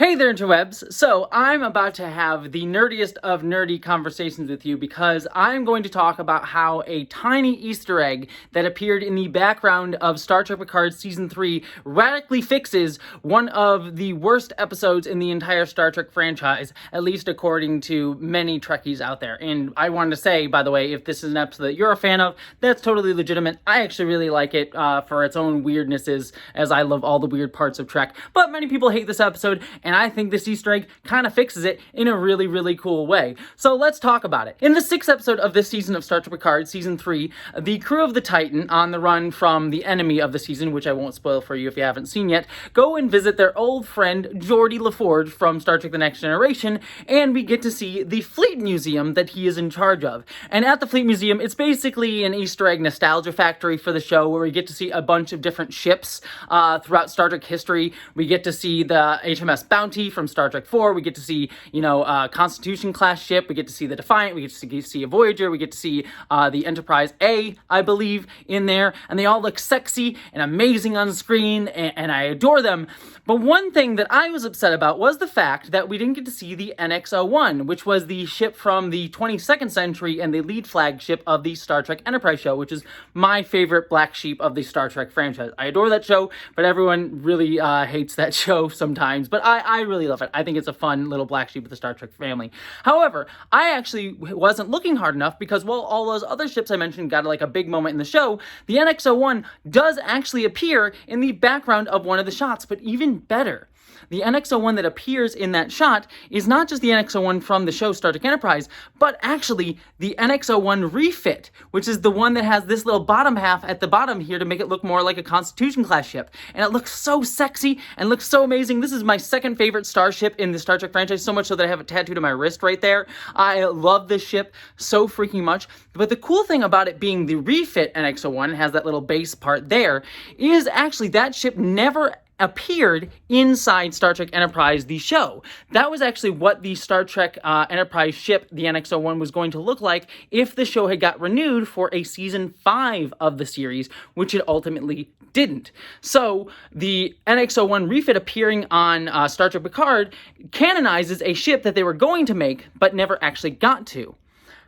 Hey there, interwebs! So, I'm about to have the nerdiest of nerdy conversations with you because I'm going to talk about how a tiny Easter egg that appeared in the background of Star Trek Picard Season 3 radically fixes one of the worst episodes in the entire Star Trek franchise, at least according to many Trekkies out there. And I wanted to say, by the way, if this is an episode that you're a fan of, that's totally legitimate. I actually really like it for its own weirdnesses, as I love all the weird parts of Trek. But many people hate this episode, and I think this Easter egg kind of fixes it in a really, really cool way. So let's talk about it. In the 6th episode of this season of Star Trek Picard, Season 3, the crew of the Titan, on the run from the enemy of the season, which I won't spoil for you if you haven't seen yet, go and visit their old friend Geordi LaForge from Star Trek The Next Generation, and we get to see the Fleet Museum that he is in charge of. And at the Fleet Museum, it's basically an Easter egg nostalgia factory for the show, where we get to see a bunch of different ships throughout Star Trek history. We get to see the HMS Bounty from Star Trek 4, we get to see, Constitution class ship, we get to see the Defiant, we get to see a Voyager, we get to see the Enterprise A, I believe, in there, and they all look sexy and amazing on screen, and I adore them. But one thing that I was upset about was the fact that we didn't get to see the NX-01, which was the ship from the 22nd century and the lead flagship of the Star Trek Enterprise show, which is my favorite black sheep of the Star Trek franchise. I adore that show, but everyone really hates that show sometimes, but I really love it. I think it's a fun little black sheep of the Star Trek family. However, I actually wasn't looking hard enough because while all those other ships I mentioned got like a big moment in the show, the NX-01 does actually appear in the background of one of the shots, but even better. The NX-01 that appears in that shot is not just the NX-01 from the show Star Trek Enterprise, but actually the NX-01 refit, which is the one that has this little bottom half at the bottom here to make it look more like a Constitution class ship. And it looks so sexy and looks so amazing. This is my second favorite starship in the Star Trek franchise, so much so that I have it tattooed on my wrist right there. I love this ship so freaking much. But the cool thing about it being the refit NX-01, it has that little base part there, is actually that ship never appeared inside Star Trek Enterprise, the show. That was actually what the Star Trek Enterprise ship, the NX-01, was going to look like if the show had got renewed for a season 5 of the series, which it ultimately didn't. So the NX-01 refit appearing on Star Trek Picard canonizes a ship that they were going to make, but never actually got to.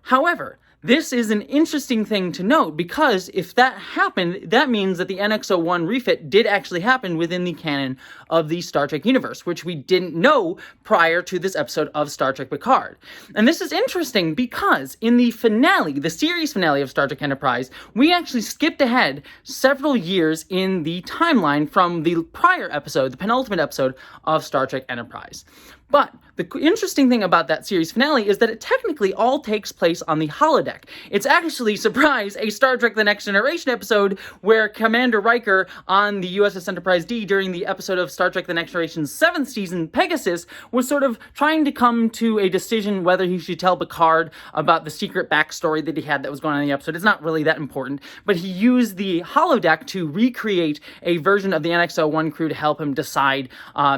However, this is an interesting thing to note because if that happened, that means that the NX-01 refit did actually happen within the canon of the Star Trek universe, which we didn't know prior to this episode of Star Trek Picard. And this is interesting because in the finale, the series finale of Star Trek Enterprise, we actually skipped ahead several years in the timeline from the prior episode, the penultimate episode of Star Trek Enterprise. But the interesting thing about that series finale is that it technically all takes place on the holodeck. It's actually, surprise, a Star Trek The Next Generation episode where Commander Riker on the USS Enterprise D during the episode of Star Trek The Next Generation's 7th season, Pegasus, was sort of trying to come to a decision whether he should tell Picard about the secret backstory that he had that was going on in the episode. It's not really that important, but he used the holodeck to recreate a version of the NX-01 crew to help him decide,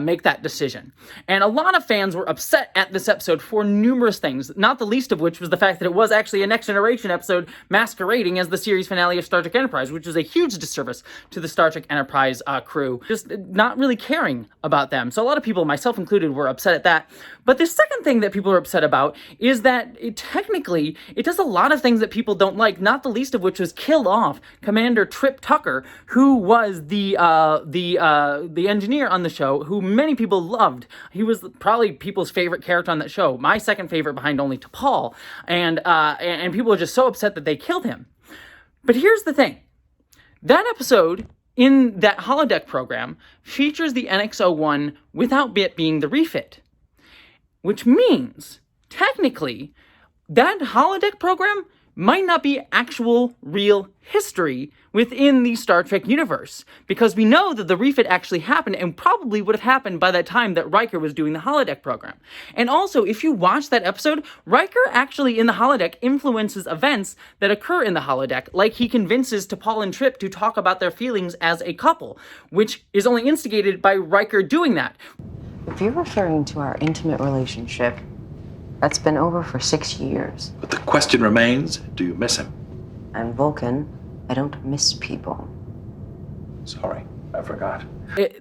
make that decision. And a lot of fans were upset at this episode for numerous things, not the least of which was the fact that it was actually a Next Generation episode masquerading as the series finale of Star Trek Enterprise, which is a huge disservice to the Star Trek Enterprise crew, just not really caring about them. So a lot of people, myself included, were upset at that. But the second thing that people are upset about is that it does a lot of things that people don't like, not the least of which was kill off Commander Trip Tucker, who was the engineer on the show, who many people loved. He was probably people's favorite character on that show, my second favorite behind only T'Pol, and people are just so upset that they killed him. But here's the thing. That episode in that holodeck program features the NX-01 without it being the refit, which means, technically, that holodeck program might not be actual, real history within the Star Trek universe, because we know that the refit actually happened and probably would have happened by that time that Riker was doing the holodeck program. And also, if you watch that episode, Riker actually in the holodeck influences events that occur in the holodeck, like he convinces T'Pol and Trip to talk about their feelings as a couple, which is only instigated by Riker doing that. If you're referring to our intimate relationship, that's been over for 6 years. But the question remains, do you miss him? I'm Vulcan. I don't miss people. Sorry. I forgot.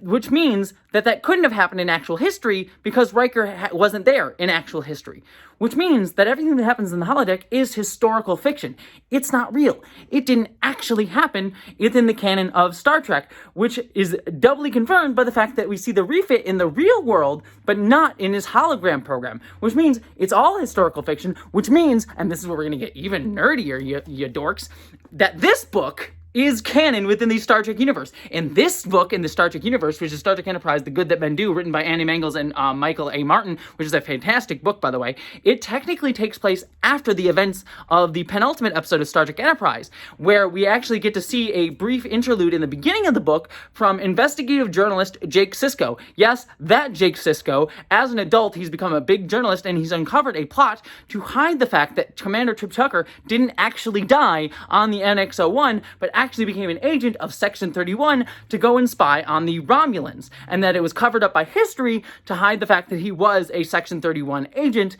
Which means that couldn't have happened in actual history because Riker wasn't there in actual history. Which means that everything that happens in the holodeck is historical fiction. It's not real. It didn't actually happen within the canon of Star Trek, which is doubly confirmed by the fact that we see the refit in the real world, but not in his hologram program. Which means it's all historical fiction, which means, and this is where we're going to get even nerdier, you dorks, that this book is canon within the Star Trek universe. And this book in the Star Trek universe, which is Star Trek Enterprise, The Good That Men Do, written by Andy Mangels and Michael A. Martin, which is a fantastic book, by the way, it technically takes place after the events of the penultimate episode of Star Trek Enterprise, where we actually get to see a brief interlude in the beginning of the book from investigative journalist Jake Sisko. Yes, that Jake Sisko. As an adult, he's become a big journalist, and he's uncovered a plot to hide the fact that Commander Trip Tucker didn't actually die on the NX-01, but actually became an agent of Section 31 to go and spy on the Romulans, and that it was covered up by history to hide the fact that he was a Section 31 agent,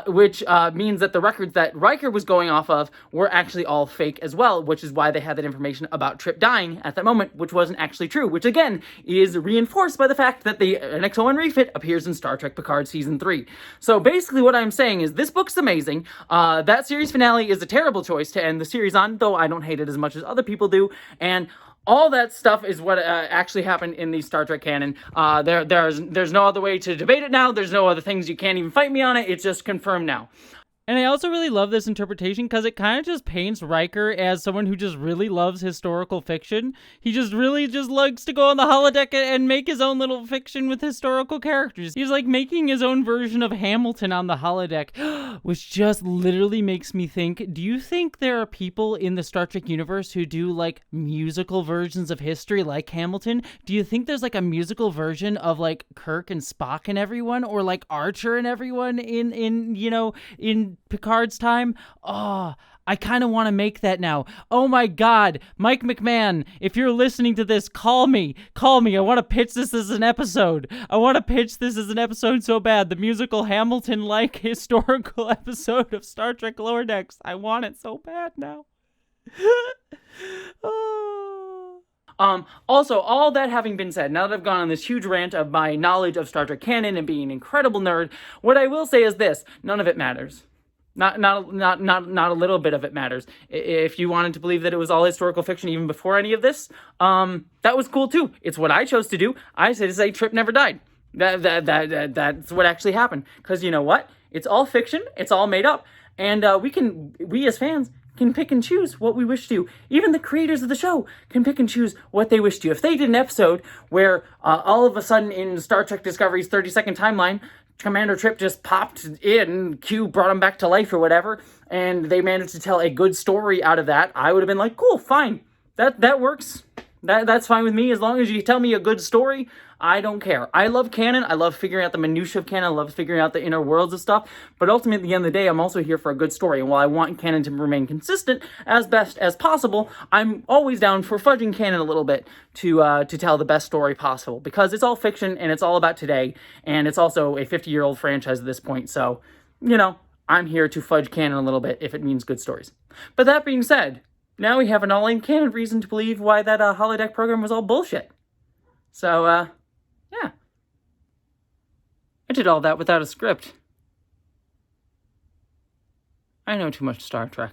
which means that the records that Riker was going off of were actually all fake as well, which is why they had that information about Trip dying at that moment, which wasn't actually true, which again is reinforced by the fact that the NX-01 refit appears in Star Trek Picard Season 3. So basically what I'm saying is this book's amazing. That series finale is a terrible choice to end the series on, though I don't hate it as much as other people do, and all that stuff is what actually happened in the Star Trek canon. There's no other way to debate it now. There's no other things. You can't even fight me on it. It's just confirmed now. And I also really love this interpretation because it kind of just paints Riker as someone who just really loves historical fiction. He just really just likes to go on the holodeck and make his own little fiction with historical characters. He's like making his own version of Hamilton on the holodeck, which just literally makes me think, do you think there are people in the Star Trek universe who do like musical versions of history like Hamilton? Do you think there's like a musical version of like Kirk and Spock and everyone, or like Archer and everyone in Picard's time? Oh, I kind of want to make that now. Oh my God, Mike McMahon, if you're listening to this, call me. I want to pitch this as an episode. So bad. The musical Hamilton-like historical episode of Star Trek Lower Decks. I want it so bad now. Also, all that having been said, now that I've gone on this huge rant of my knowledge of Star Trek canon and being an incredible nerd, what I will say is this: none of it matters. Not a little bit of it matters. If you wanted to believe that it was all historical fiction even before any of this, that was cool too. It's what I chose to do. I said to say Trip never died. That's what actually happened. Because you know what? It's all fiction. It's all made up. And we as fans can pick and choose what we wish to. Even the creators of the show can pick and choose what they wish to. If they did an episode where all of a sudden in Star Trek Discovery's 30-second timeline, Commander Trip just popped in, Q brought him back to life or whatever, and they managed to tell a good story out of that, I would have been like, cool, fine. That works. That's fine with me. As long as you tell me a good story, I don't care. I love canon. I love figuring out the minutiae of canon. I love figuring out the inner worlds of stuff. But ultimately, at the end of the day, I'm also here for a good story. And while I want canon to remain consistent as best as possible, I'm always down for fudging canon a little bit to tell the best story possible. Because it's all fiction, and it's all about today. And it's also a 50-year-old franchise at this point. So, I'm here to fudge canon a little bit if it means good stories. But that being said, now we have an all-in canon reason to believe why that holodeck program was all bullshit. So, yeah. I did all that without a script. I know too much Star Trek.